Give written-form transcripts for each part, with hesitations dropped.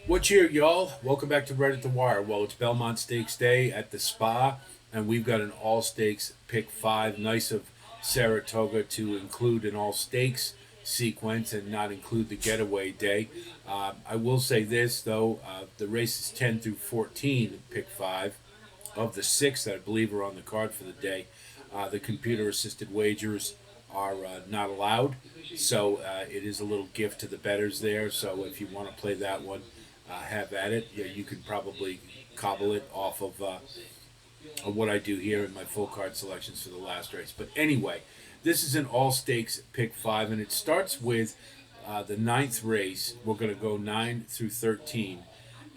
What's here, y'all? Welcome back to Right at the Wire. Well, it's Belmont Stakes Day at the Spa, and we've got an all stakes pick five. Nice of Saratoga to include an all stakes sequence and not include the getaway day. I will say this, though the races 10 through 14, pick five, of the six that I believe are on the card for the day, the computer assisted wagers are not allowed. So it is a little gift to the bettors there. So if you want to play that one, have at it. Yeah, you can probably cobble it off of what I do here in my full card selections for the last race. But anyway, this is an all stakes pick five, and it starts with the ninth race. We're going to go 9 through 13.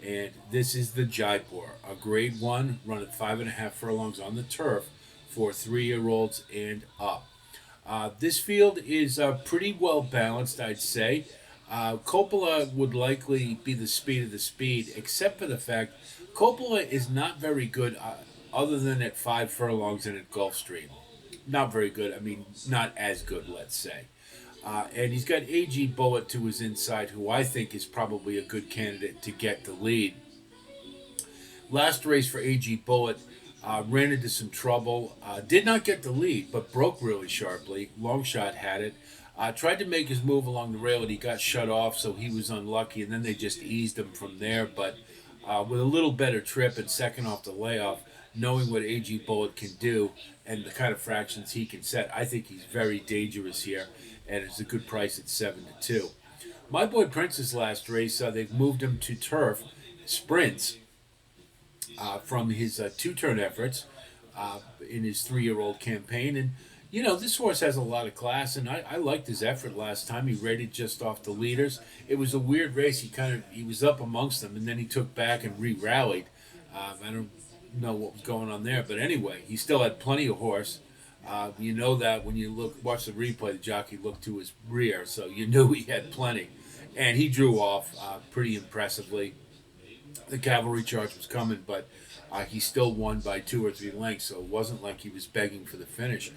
And this is the Jaipore, a grade one, run at 5.5 furlongs on the turf for 3 year olds and up. This field is pretty well balanced, I'd say. Coppola would likely be the speed of the speed, except for the fact Coppola is not very good, other than at 5 furlongs and at Gulfstream. Not very good. I mean, not as good, let's say. And he's got AG Bullet to his inside, who I think is probably a good candidate to get the lead. Last race for AG Bullet, ran into some trouble. Did not get the lead, but broke really sharply. Long shot had it. Tried to make his move along the rail, and he got shut off, so he was unlucky. And then they just eased him from there. But with a little better trip and second off the layoff, knowing what AG Bullet can do and the kind of fractions he can set, I think he's very dangerous here, and it's a good price at 7-2. My boy Prince's last race, they've moved him to turf sprints from his two-turn efforts in his 3 year old campaign. And, you know, this horse has a lot of class, and I liked his effort last time. He rated just off the leaders. It was a weird race. He was up amongst them, and then he took back and re-rallied. I don't know what was going on there, but anyway, he still had plenty of horse. You know that when you watch the replay, the jockey looked to his rear, so you knew he had plenty. And he drew off pretty impressively. The cavalry charge was coming, but he still won by 2 or 3 lengths, so it wasn't like he was begging for the finish.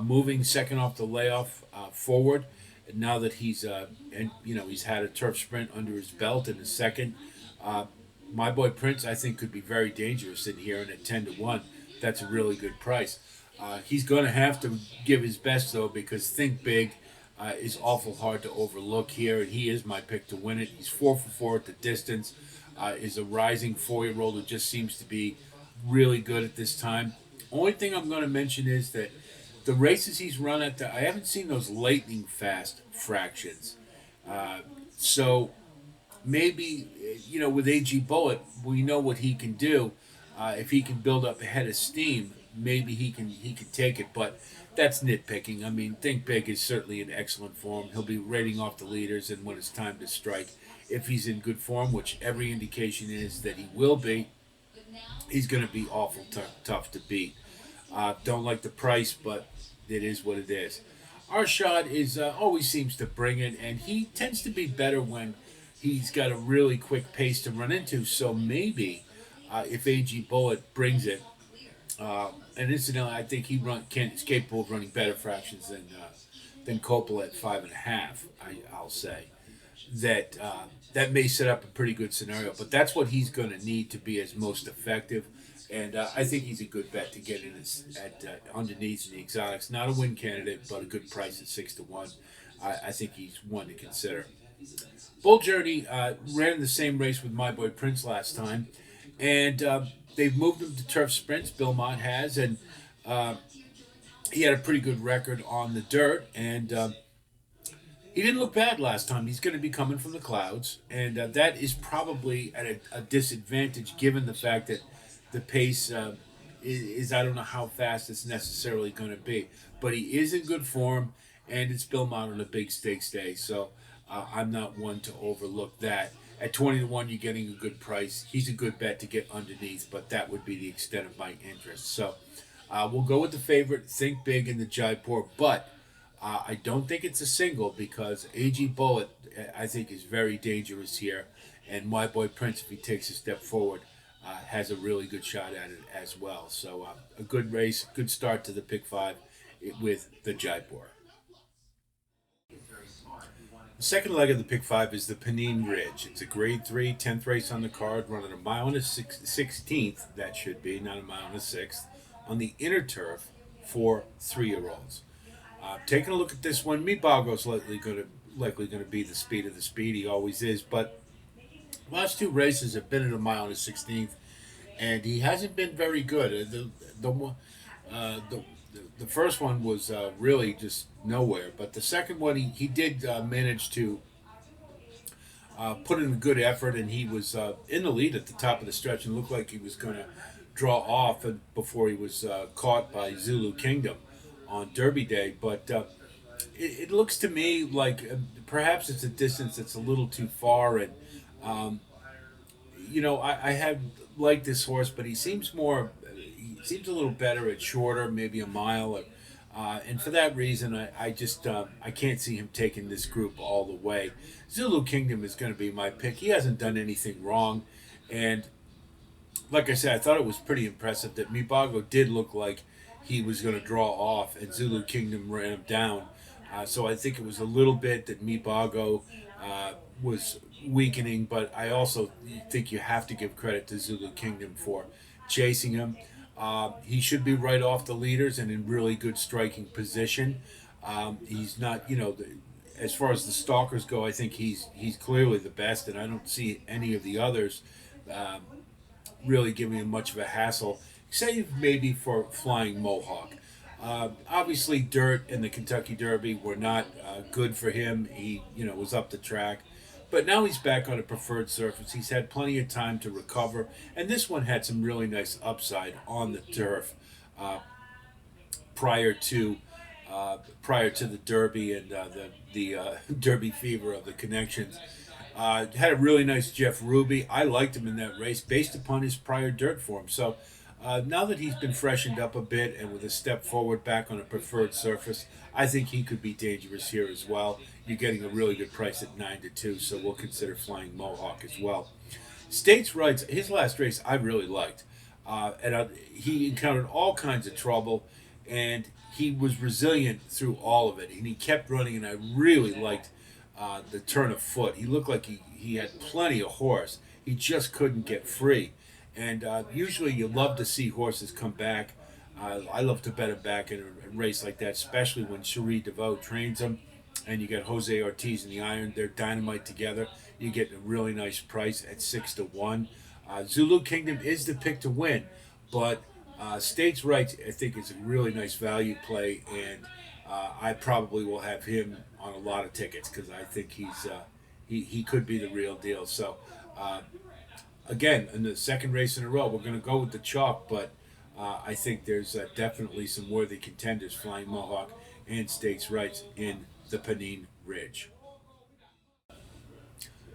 Moving second off the layoff forward, and now that he's had a turf sprint under his belt in his second, my boy Prince I think could be very dangerous in here, and at 10-1, that's a really good price. He's going to have to give his best though, because Think Big is awful hard to overlook here, and he is my pick to win it. He's 4 for 4 at the distance. Is a rising 4 year old who just seems to be really good at this time. Only thing I'm going to mention is that the races he's run at, I haven't seen those lightning fast fractions. So maybe, with AG Bullet, we know what he can do. If he can build up a head of steam, maybe he can take it. But that's nitpicking. I mean, Think Big is certainly in excellent form. He'll be rating off the leaders, and when it's time to strike, if he's in good form, which every indication is that he will be, he's going to be awful tough to beat. Don't like the price, but it is what it is. Our shot is always seems to bring it, and he tends to be better when he's got a really quick pace to run into. So maybe if AG Bullet brings it, and incidentally, I think is capable of running better fractions than Coppola at 5.5. I'll say that may set up a pretty good scenario, but that's what he's going to need to be as most effective. And I think he's a good bet to get in at underneath in the exotics. Not a win candidate, but a good price at 6-1. I think he's one to consider. Bull Journey ran the same race with my boy Prince last time, and they've moved him to turf sprints. Belmont has, and he had a pretty good record on the dirt, and he didn't look bad last time. He's going to be coming from the clouds, and that is probably at a disadvantage given the fact that the pace is I don't know how fast it's necessarily going to be, but he is in good form, and it's Belmont on a big stakes day, so I'm not one to overlook that. At 20-1, you're getting a good price. He's a good bet to get underneath, but that would be the extent of my interest. So we'll go with the favorite, Think Big in the Jaipore, but I don't think it's a single because AG Bullet, I think, is very dangerous here. And my boy Prince, if he takes a step forward, has a really good shot at it as well. So a good race, good start to the pick five with the Jaipore. The second leg of the Pick Five is the Panin Ridge. It's a Grade 3, 10th race on the card, running a mile and a 16th, that should be, not a mile and a sixth, on the inner turf for 3-year-olds. Taking a look at this one, Mibago's likely going to be the speed of the speed. He always is, but last two races have been at a mile and a 16th, and he hasn't been very good. The first one was really just nowhere, but the second one he did manage to put in a good effort, and he was in the lead at the top of the stretch and looked like he was going to draw off before he was caught by Zulu Kingdom on Derby Day. But it looks to me like perhaps it's a distance that's a little too far, and um, I have liked this horse, but he seems a little better at shorter, maybe a mile, and for that reason, I just I can't see him taking this group all the way. Zulu Kingdom is going to be my pick. He hasn't done anything wrong, and like I said, I thought it was pretty impressive that Mibago did look like he was going to draw off, and Zulu Kingdom ran him down. So I think it was a little bit that Mibago was weakening, but I also think you have to give credit to Zulu Kingdom for chasing him. He should be right off the leaders and in really good striking position. He's not, as far as the stalkers go, I think he's clearly the best, and I don't see any of the others um, really giving him much of a hassle, save maybe for Flying Mohawk. Obviously, dirt and the Kentucky Derby were not good for him. He, was up the track, but now he's back on a preferred surface. He's had plenty of time to recover, and this one had some really nice upside on the turf uh, prior to prior to the Derby and the Derby fever of the connections. Had a really nice Jeff Ruby. I liked him in that race based upon his prior dirt form. So now that he's been freshened up a bit and with a step forward back on a preferred surface, I think he could be dangerous here as well. You're getting a really good price at 9-2, so we'll consider Flying Mohawk as well. States Rights, his last race I really liked. He encountered all kinds of trouble, and he was resilient through all of it. And he kept running, and I really liked the turn of foot. He looked like he had plenty of horse. He just couldn't get free. And usually you love to see horses come back. I love to bet him back in a race like that, especially when Cherie DeVoe trains him. And you got Jose Ortiz and the Iron. They're dynamite together. You get a really nice price at 6-1. Zulu Kingdom is the pick to win, but States Rights I think is a really nice value play, and I probably will have him on a lot of tickets because I think he could be the real deal. So again, in the second race in a row, we're going to go with the chalk, but I think there's definitely some worthy contenders, Flying Mohawk and States Rights in the Panin Ridge.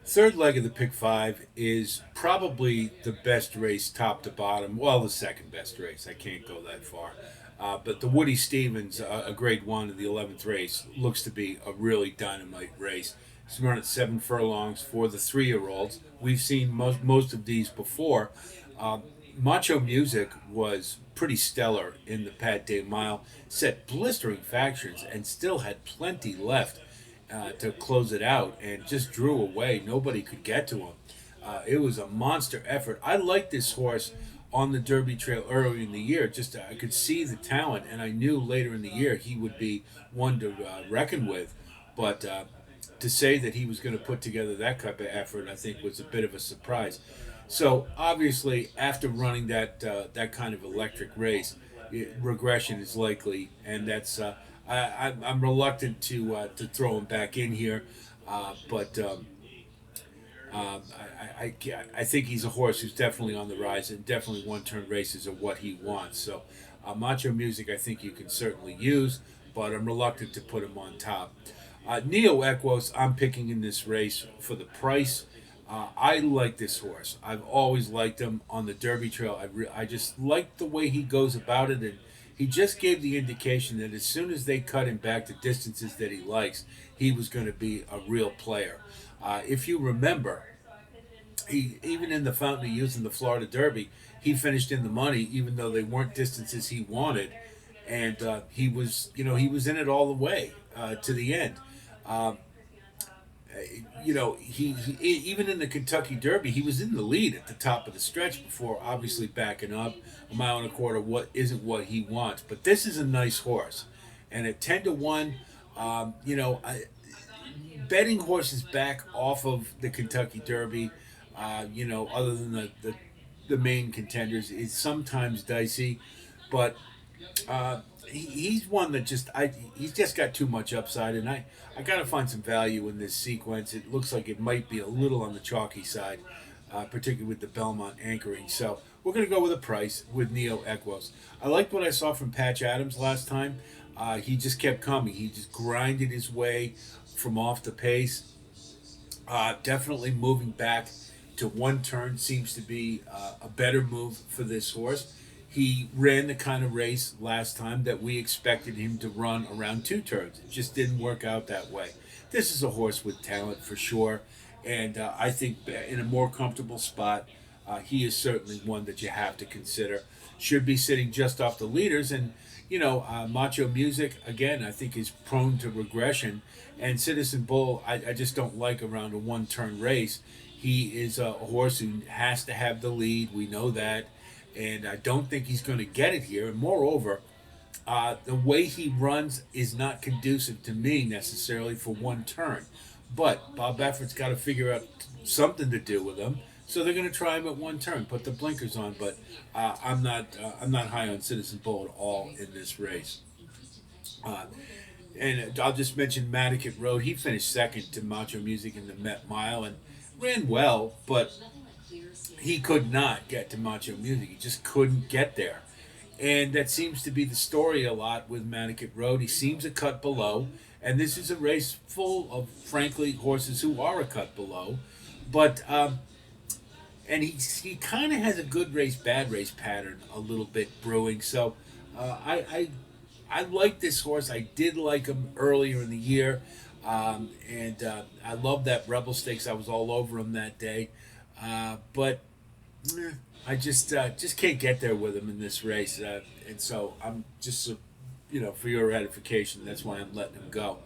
Third leg of the pick five is probably the best race top to bottom. Well, the second best race. I can't go that far. But the Woody Stevens, a grade one of the 11th race, looks to be a really dynamite race. It's run at 7 furlongs for the 3-year-olds. We've seen most of these before. Macho Music was pretty stellar in the Pat Day Mile, set blistering factions, and still had plenty left to close it out, and just drew away. Nobody could get to him. It was a monster effort. I liked this horse on the Derby Trail early in the year. Just I could see the talent, and I knew later in the year he would be one to reckon with. But to say that he was going to put together that type of effort, I think, was a bit of a surprise. So obviously, after running that kind of electric race, regression is likely, and that's I'm reluctant to throw him back in here, but I think he's a horse who's definitely on the rise, and definitely one-turn races are what he wants. So Macho Music, I think you can certainly use, but I'm reluctant to put him on top. Neo Equos, I'm picking in this race for the price. I like this horse. I've always liked him on the Derby Trail. I just like the way he goes about it, and he just gave the indication that as soon as they cut him back to distances that he likes, he was going to be a real player. If you remember, he even in the Fountain of Youth in the Florida Derby, he finished in the money, even though they weren't distances he wanted, and he was in it all the way to the end. Even in the Kentucky Derby, he was in the lead at the top of the stretch before obviously backing up a mile and a quarter. What isn't what he wants, but this is a nice horse, and at 10-1, betting horses back off of the Kentucky Derby, other than the main contenders, is sometimes dicey, but he's one that he's just got too much upside, and I got to find some value in this sequence. It looks like it might be a little on the chalky side, particularly with the Belmont anchoring. So we're going to go with a price with Neo Equos. I liked what I saw from Patch Adams last time. He just kept coming. He just grinded his way from off the pace. Definitely moving back to one turn seems to be a better move for this horse. He ran the kind of race last time that we expected him to run around two turns. It just didn't work out that way. This is a horse with talent for sure, and I think in a more comfortable spot, he is certainly one that you have to consider. Should be sitting just off the leaders, and Macho Music again, I think is prone to regression, and Citizen Bull, I just don't like around a one-turn race. He is a horse who has to have the lead. We know that, and I don't think he's going to get it here. And moreover, the way he runs is not conducive to me necessarily for one turn. But Bob Effort's got to figure out something to do with him. So they're going to try him at one turn, put the blinkers on. But I'm not high on Citizen Bull at all in this race. And I'll just mention Matticat Road. He finished second to Macho Music in the Met Mile and ran well, but he could not get to Macho Music. He just couldn't get there. And that seems to be the story a lot with Matticat Road. He seems a cut below, and this is a race full of, frankly, horses who are a cut below. But and he kind of has a good race, bad race pattern a little bit brewing. So I like this horse. I did like him earlier in the year, and I love that Rebel Stakes. I was all over him that day, but I just can't get there with him in this race, and so I'm just for your edification, that's why I'm letting him go.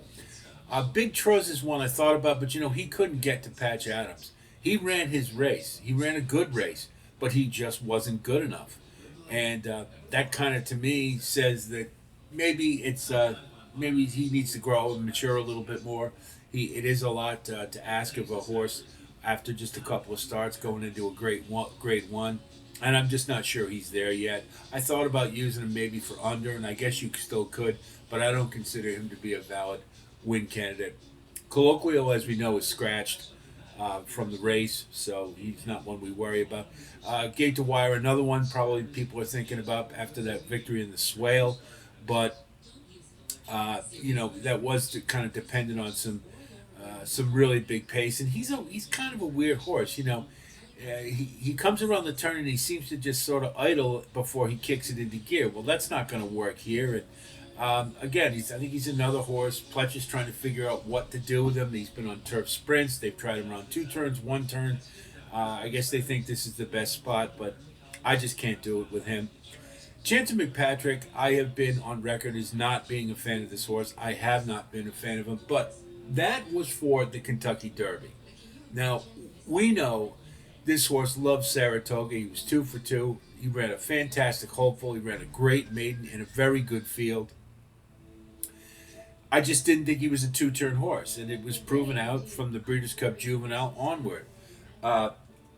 Big Troz is one I thought about, but he couldn't get to Patch Adams. He ran his race. He ran a good race, but he just wasn't good enough, and that kind of to me says that maybe he needs to grow and mature a little bit more. It is a lot to ask of a horse after just a couple of starts going into a grade one, and I'm just not sure he's there yet. I thought about using him maybe for under, and I guess you still could, but I don't consider him to be a valid win candidate. Colloquial, as we know, is scratched from the race, so he's not one we worry about. Gate to Wire, another one probably people are thinking about after that victory in the Swale, but that was kind of dependent on some really big pace, and he's kind of a weird horse. He comes around the turn and he seems to just sort of idle before he kicks it into gear. Well, that's not going to work here. And again, I think he's another horse. Pletcher's trying to figure out what to do with him. He's been on turf sprints. They've tried him around two turns, one turn. I guess they think this is the best spot, but I just can't do it with him. Chance McPatrick, I have been on record as not being a fan of this horse. I have not been a fan of him, but that was for the Kentucky Derby. Now, we know this horse loves Saratoga. He was 2 for 2. He ran a fantastic hopeful. He ran a great maiden in a very good field. I just didn't think he was a two-turn horse, and it was proven out from the Breeders' Cup Juvenile onward.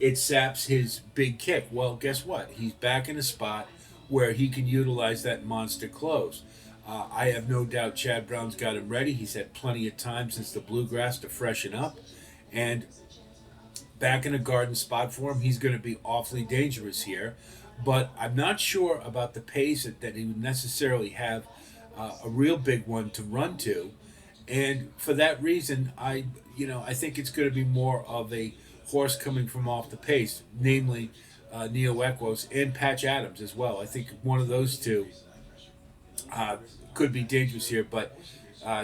It saps his big kick. Well, guess what? He's back in a spot where he can utilize that monster close. I have no doubt Chad Brown's got him ready. He's had plenty of time since the Bluegrass to freshen up. And back in a garden spot for him, he's going to be awfully dangerous here. But I'm not sure about the pace that he would necessarily have a real big one to run to. And for that reason, I think it's going to be more of a horse coming from off the pace, namely Neo Equos and Patch Adams as well. I think one of those two could be dangerous here, but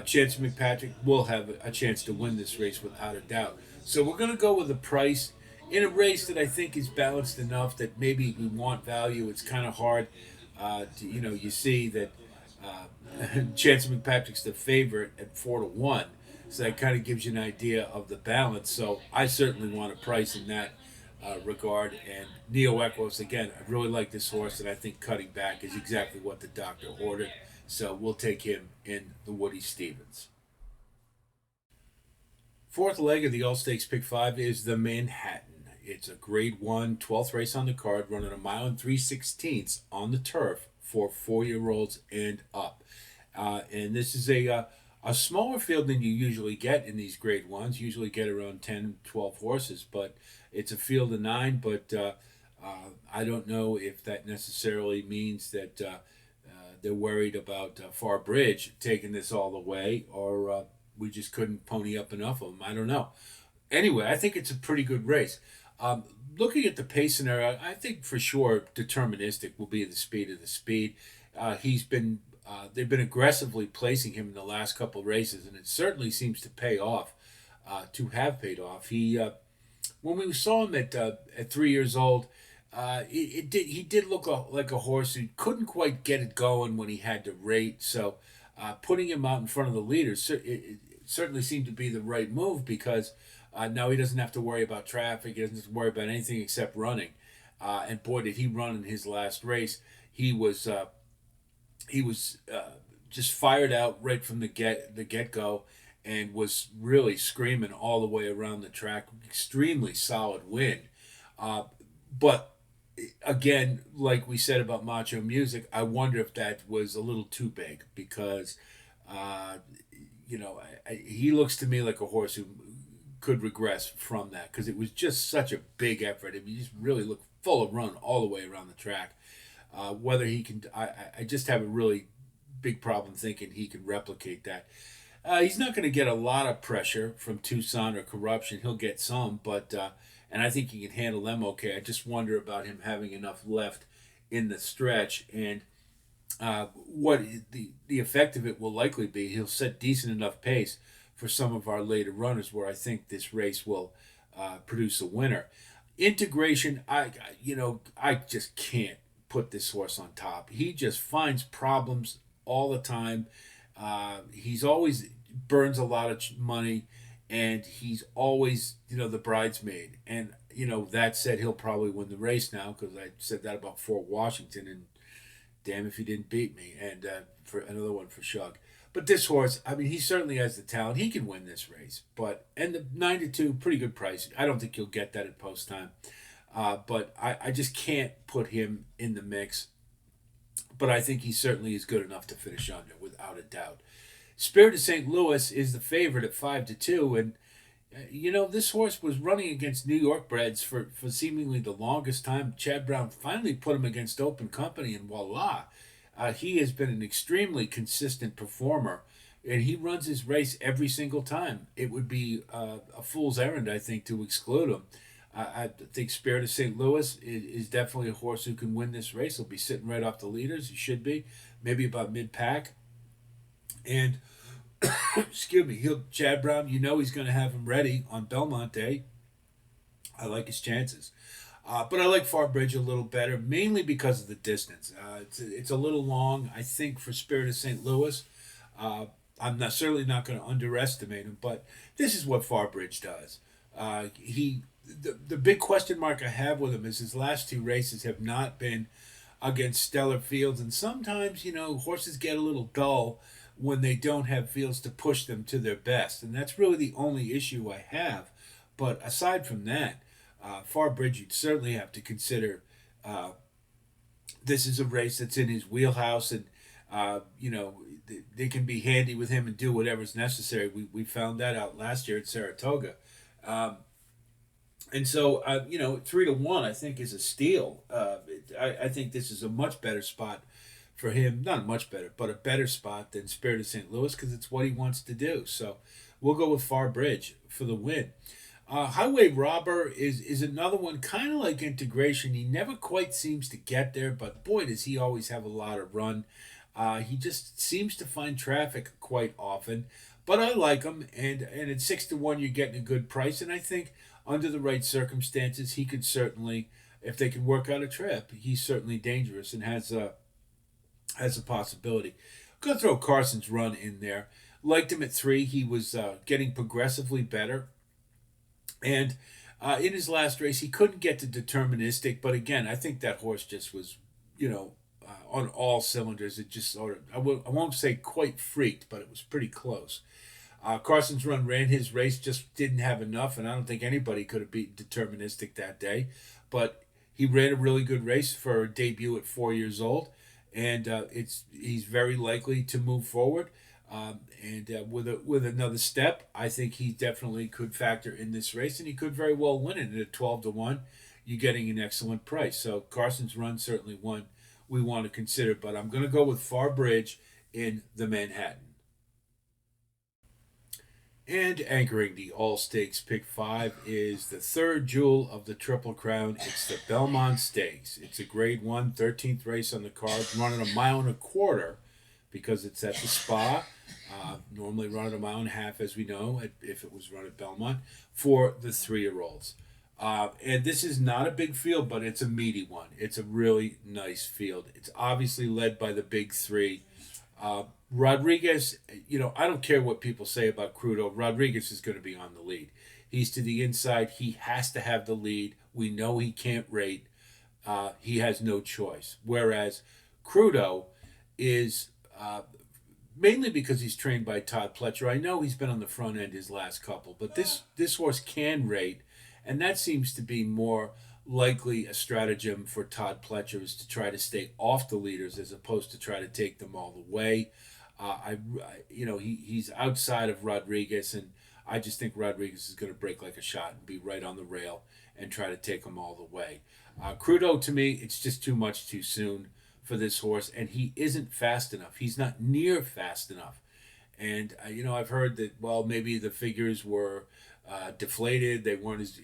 Chance McPatrick will have a chance to win this race without a doubt. So we're going to go with a price in a race that I think is balanced enough that maybe we want value. It's kind of hard you see that Chance McPatrick's the favorite at 4-1. So that kind of gives you an idea of the balance. So I certainly want a price in that regard. And Neo Equos, again, I really like this horse, and I think cutting back is exactly what the doctor ordered. So we'll take him in the Woody Stevens. Fourth leg of the All Stakes Pick 5 is the Manhattan. It's a grade 1, 12th race on the card, running a mile and 3/16 on the turf for 4-year-olds and up. And this is a smaller field than you usually get in these grade ones. You usually get around 10, 12 horses, but it's a field of 9. But I don't know if that necessarily means that they're worried about Far Bridge taking this all the way, or we just couldn't pony up enough of them. I don't know. Anyway, I think it's a pretty good race. Um, Looking at the pace scenario, I think for sure deterministic will be the speed of the speed. He's been they've been aggressively placing him in the last couple of races, and it certainly seems to pay off. To have paid off. He when we saw him at 3 years old, he did look like a horse who couldn't quite get it going when he had to rate. So putting him out in front of the leaders it certainly seemed to be the right move because now he doesn't have to worry about traffic. He doesn't have to worry about anything except running. And boy, did he run in his last race! He was just fired out right from the get go, and was really screaming all the way around the track. Extremely solid win, but again, like we said about Macho Music, I wonder if that was a little too big because, uh, he looks to me like a horse who could regress from that because it was just such a big effort. I mean, he just really looked full of run all the way around the track. Whether he can, I just have a really big problem thinking he can replicate that. He's not going to get a lot of pressure from Tucson or Corruption. He'll get some, but and I think he can handle them okay. I just wonder about him having enough left in the stretch, and what the effect of it will likely be. He'll set decent enough pace for some of our later runners, where I think this race will produce a winner. Integration, I just can't put this horse on top. He just finds problems all the time. He's always burns a lot of money, and he's always the bridesmaid. And that said, he'll probably win the race now because I said that about Fort Washington, and damn if he didn't beat me. And for another one for Shug. But this horse, I mean, he certainly has the talent. He can win this race. But and the 9-2, pretty good price. I don't think you'll get that at post time. But I just can't put him in the mix. But I think he certainly is good enough to finish under, without a doubt. Spirit of St. Louis is the favorite at 5-2, and this horse was running against New York breds for seemingly the longest time. Chad Brown finally put him against Open Company, and voila, he has been an extremely consistent performer, and he runs his race every single time. It would be a fool's errand, I think, to exclude him. I think Spirit of St. Louis is definitely a horse who can win this race. He'll be sitting right off the leaders. He should be, maybe about mid-pack. And excuse me, Chad Brown. He's going to have him ready on Belmont Day. I like his chances, but I like Far Bridge a little better, mainly because of the distance. It's a little long, I think, for Spirit of St. Louis. I'm certainly not going to underestimate him, but this is what Far Bridge does. The big question mark I have with him is his last 2 races have not been against stellar fields, and sometimes horses get a little dull when they don't have fields to push them to their best, and that's really the only issue I have. But aside from that, Far Bridge, you'd certainly have to consider. This is a race that's in his wheelhouse, and they can be handy with him and do whatever's necessary. We found that out last year at Saratoga. And so, 3-1, I think, is a steal. I think this is a much better spot for him. Not much better, but a better spot than Spirit of St. Louis because it's what he wants to do. So we'll go with Far Bridge for the win. Highway Robber is another one, kind of like Integration. He never quite seems to get there, but boy, does he always have a lot of run. He just seems to find traffic quite often. But I like him, and at 6-1, you're getting a good price. And I think under the right circumstances, he could certainly, if they can work out a trip, he's certainly dangerous and has a possibility. I'm going to throw Carson's Run in there. Liked him at 3. He was getting progressively better. And in his last race, he couldn't get to deterministic. But again, I think that horse just was, on all cylinders. It just sort of, I won't say quite freaked, but it was pretty close. Carson's Run ran his race, just didn't have enough, and I don't think anybody could have beaten deterministic that day. But he ran a really good race for a debut at 4 years old, and he's very likely to move forward. And with another step, I think he definitely could factor in this race, and he could very well win it. And at 12 to 1, you're getting an excellent price. So Carson's Run certainly one we want to consider. But I'm going to go with Far Bridge in the Manhattan. And anchoring the All Stakes Pick 5 is the third jewel of the Triple Crown. It's the Belmont Stakes. It's a Grade 1, 13th race on the card, running a mile and a quarter because it's at the Spa. Normally run at a mile and a half, as we know, if it was run at Belmont, for the 3-year-olds. And this is not a big field, but it's a meaty one. It's a really nice field. It's obviously led by the big 3. Rodriguez, I don't care what people say about Crudo. Rodriguez is going to be on the lead. He's to the inside. He has to have the lead. We know he can't rate. He has no choice. Whereas Crudo is mainly because he's trained by Todd Pletcher. I know he's been on the front end his last couple, but this horse can rate, and that seems to be more likely a stratagem for Todd Pletcher is to try to stay off the leaders as opposed to try to take them all the way. He's outside of Rodriguez, and I just think Rodriguez is going to break like a shot and be right on the rail and try to take them all the way. Crudo, to me, it's just too much too soon for this horse, and he isn't fast enough. He's not near fast enough. And, I've heard that, well, maybe the figures were deflated. They weren't as,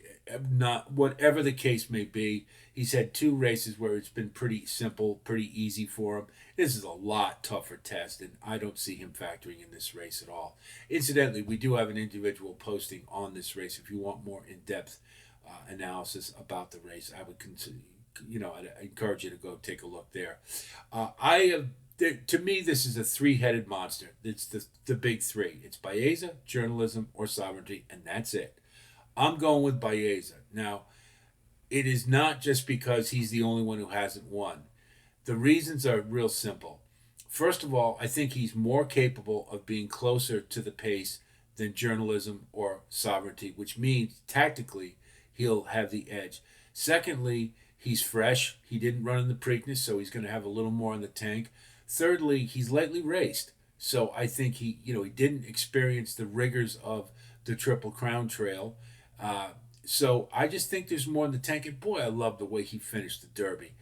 not, whatever the case may be. He's had 2 races where it's been pretty simple, pretty easy for him. This is a lot tougher test, and I don't see him factoring in this race at all. Incidentally, we do have an individual posting on this race. If you want more in-depth analysis about the race, I would consider, I encourage you to go take a look there. To me, this is a 3-headed monster. It's the big 3. It's Baeza, Journalism, or Sovereignty, and that's it. I'm going with Baeza. Now, it is not just because he's the only one who hasn't won. The reasons are real simple. First of all, I think he's more capable of being closer to the pace than Journalism or Sovereignty, which means tactically he'll have the edge. Secondly, he's fresh. He didn't run in the Preakness, so he's going to have a little more in the tank. Thirdly, he's lightly raced, so I think he didn't experience the rigors of the Triple Crown Trail. So I just think there's more in the tank. And boy, I love the way he finished the Derby.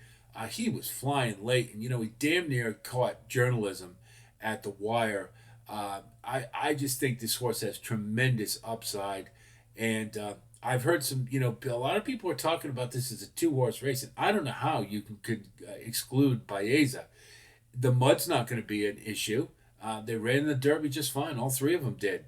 He was flying late, and he damn near caught Journalism at the wire. I just think this horse has tremendous upside, and I've heard a lot of people are talking about this as a 2-horse race, and I don't know how you could exclude Baeza. The mud's not going to be an issue. They ran the Derby just fine. All 3 of them did.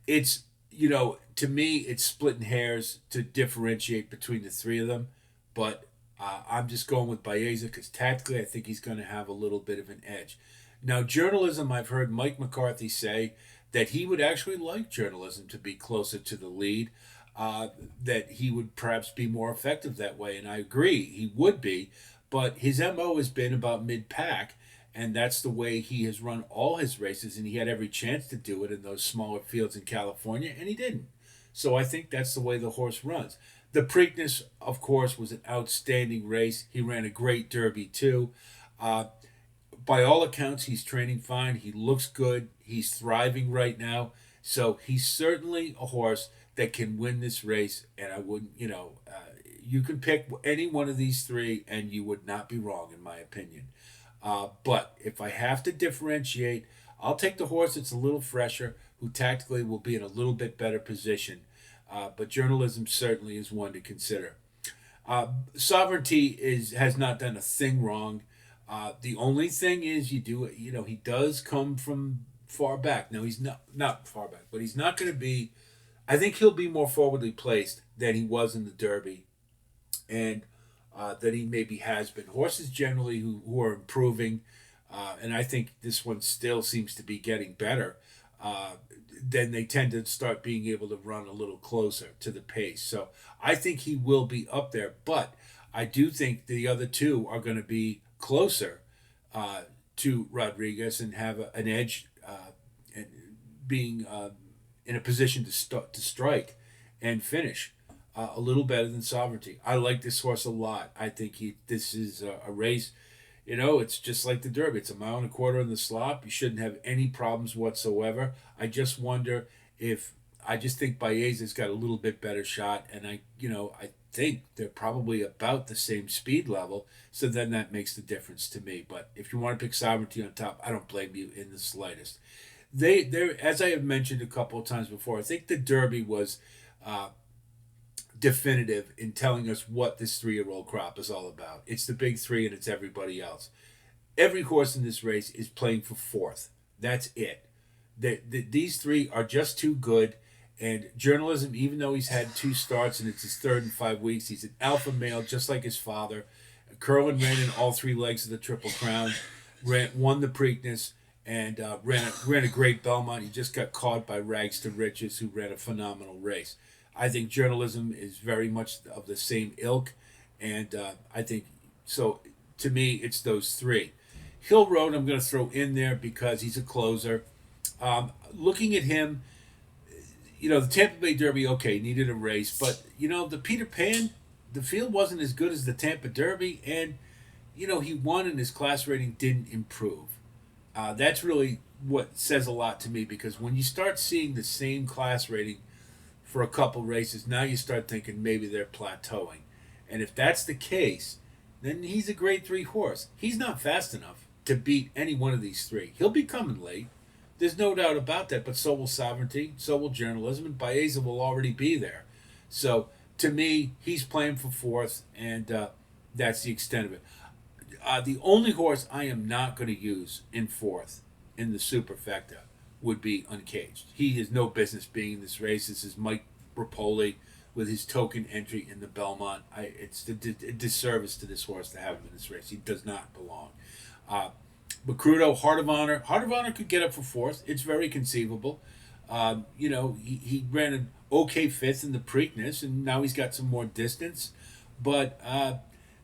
It's, to me, it's splitting hairs to differentiate between the 3 of them. But I'm just going with Baeza because tactically I think he's going to have a little bit of an edge. Now, Journalism, I've heard Mike McCarthy say that he would actually like Journalism to be closer to the lead, that he would perhaps be more effective that way. And I agree, he would be. But his MO has been about mid-pack, and that's the way he has run all his races, and he had every chance to do it in those smaller fields in California, and he didn't. So I think that's the way the horse runs. The Preakness, of course, was an outstanding race. He ran a great Derby, too. By all accounts, he's training fine. He looks good. He's thriving right now. So he's certainly a horse that can win this race, and I wouldn't, you can pick any one of these 3, and you would not be wrong, in my opinion. But if I have to differentiate, I'll take the horse that's a little fresher, who tactically will be in a little bit better position. But Journalism certainly is one to consider. Sovereignty has not done a thing wrong. The only thing is he does come from far back. Now, he's not far back, but he's not going to be, I think he'll be more forwardly placed than he was in the Derby, and that he maybe has been. Horses generally who are improving, and I think this one still seems to be getting better. Uh, then they tend to start being able to run a little closer to the pace. So I think he will be up there, but I do think the other two are going to be closer uh, to Rodriguez and have an edge, and being in a position to strike and finish a little better than Sovereignty. I like this horse a lot. I think this is a race. It's just like the Derby. It's a mile and a quarter in the slop. You shouldn't have any problems whatsoever. I just wonder if I just think Baeza's got a little bit better shot, and I think they're probably about the same speed level. So then that makes the difference to me. But if you want to pick Sovereignty on top, I don't blame you in the slightest. They as I have mentioned a couple of times before, I think the Derby was uh, definitive in telling us what this 3-year-old crop is all about. It's the big three and it's everybody else. Every horse in this race is playing for fourth. That's it. These three are just too good. And journalism, even though he's had 2 starts and it's his third in 5 weeks, he's an alpha male just like his father. Curlin ran in all 3 legs of the Triple Crown, won the Preakness, and ran a great Belmont. He just got caught by Rags to Riches, who ran a phenomenal race. I think journalism is very much of the same ilk, and I think so. To me, it's those 3. Hill Road, I'm going to throw in there because he's a closer. Looking at him, the Tampa Bay Derby, okay, needed a race, but the Peter Pan, the field wasn't as good as the Tampa Derby, and he won and his class rating didn't improve. That's really what says a lot to me, because when you start seeing the same class rating for a couple races, now you start thinking maybe they're plateauing. And if that's the case, then he's a grade 3 horse. He's not fast enough to beat any one of these 3. He'll be coming late. There's no doubt about that, but so will Sovereignty, so will journalism, and Baeza will already be there. So to me, he's playing for fourth, and that's the extent of it. The only horse I am not going to use in fourth in the superfecta would be Uncaged. He has no business being in this race. This is Mike Rapoli with his token entry in the Belmont. It's a disservice to this horse to have him in this race. He does not belong. Macrudo, Heart of Honor. Heart of Honor could get up for fourth. It's very conceivable. He ran an okay fifth in the Preakness, and now he's got some more distance. But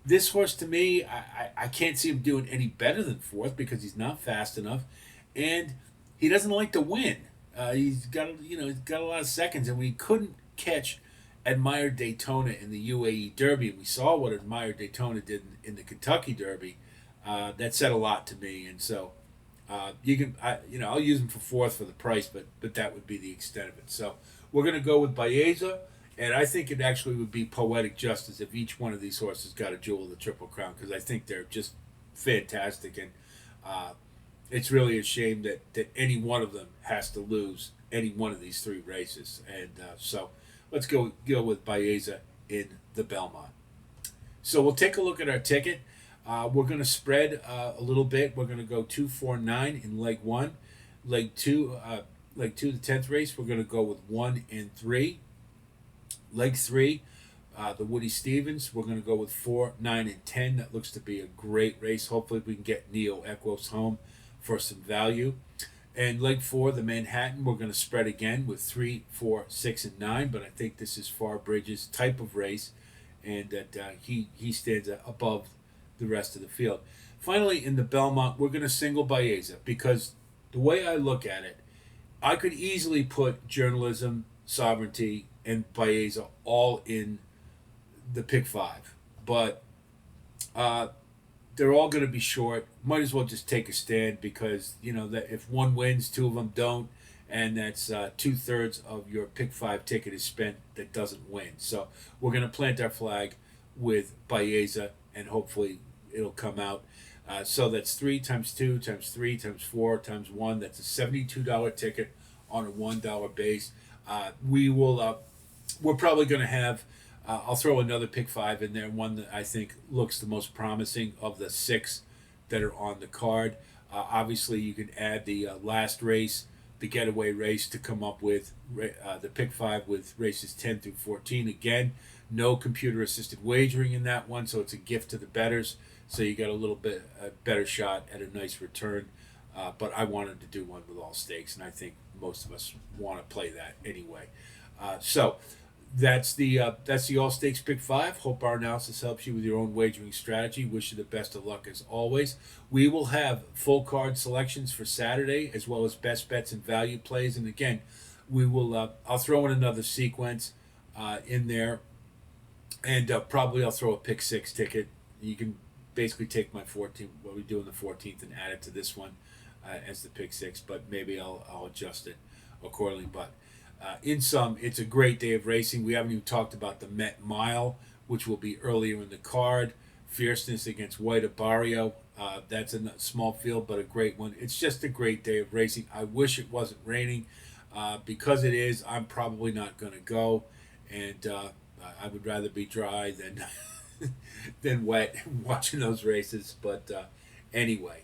this horse, to me, I can't see him doing any better than fourth because he's not fast enough, and he doesn't like to win. He's got a lot of seconds, and when he couldn't catch Admired Daytona in the UAE Derby, and we saw what Admired Daytona did in the Kentucky Derby, that said a lot to me. And so I'll use him for fourth for the price, but that would be the extent of it. So we're going to go with Baeza, and I think it actually would be poetic justice if each one of these horses got a jewel of the Triple Crown, because I think they're just fantastic, and it's really a shame that any one of them has to lose any one of these 3 races. And so let's go with Baeza in the Belmont. So we'll take a look at our ticket. We're going to spread a little bit. We're going to go 2, 4, 9 in leg 1. Leg 2, the 10th race, we're going to go with 1 and 3. Leg 3, the Woody Stevens, we're going to go with 4, 9, and 10. That looks to be a great race. Hopefully we can get Neo Equos home for some value. And leg 4, the Manhattan, we're going to spread again with 3, 4, 6, and 9. But I think this is Farbridge's type of race, and that he stands above the rest of the field. Finally, in the Belmont, we're going to single Baeza, because the way I look at it, I could easily put journalism, Sovereignty, and Baeza all in the pick 5. But they're all going to be short. Might as well just take a stand, because that if one wins, 2 of them don't, and that's 2/3 of your pick 5 ticket is spent that doesn't win. So we're going to plant our flag with Baeza, and hopefully it'll come out. So that's 3 times 2 times 3 times 4 times 1. That's a $72 ticket on a $1 base. We're probably going to have. I'll throw another pick 5 in there, one that I think looks the most promising of the 6 that are on the card. Obviously, you can add the last race, the getaway race, to come up with the pick 5 with races 10 through 14. Again, no computer-assisted wagering in that one, so it's a gift to the bettors. so you got a little bit a better shot at a nice return. But I wanted to do one with all stakes, and I think most of us want to play that anyway. So that's the all stakes pick five. Hope our analysis helps you with your own wagering strategy. Wish you the best of luck as always. We will have full card selections for Saturday as well as best bets and value plays. And again, we will. I'll throw in another sequence in there, and probably I'll throw a pick six ticket. You can basically take my 14th, what we do in the 14th, and add it to this one as the pick six. But maybe I'll adjust it accordingly. But in sum, it's a great day of racing. We haven't even talked about the Met Mile, which will be earlier in the card. Fierceness against White Barrio. That's a small field, but a great one. It's just a great day of racing. I wish it wasn't raining. Because it is, I'm probably not going to go. And I would rather be dry than than wet watching those races. But anyway,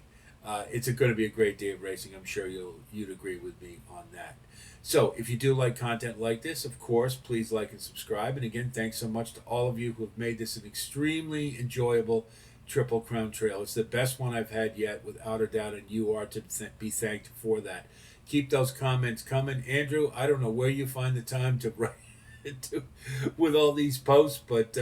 it's going to be a great day of racing. I'm sure you'd agree with me on that. So if you do like content like this, of course, please like and subscribe. And again, thanks so much to all of you who have made this an extremely enjoyable Triple Crown Trail. It's the best one I've had yet, without a doubt, and you are to be thanked for that. Keep those comments coming. Andrew, I don't know where you find the time to write with all these posts, but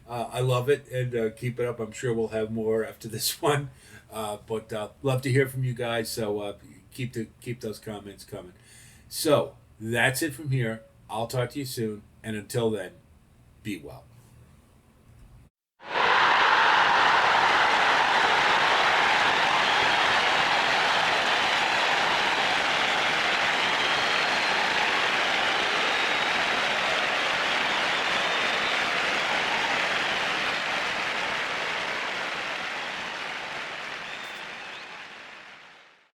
I love it, and keep it up. I'm sure we'll have more after this one. But love to hear from you guys, so keep those comments coming. So that's it from here. I'll talk to you soon, and until then, be well.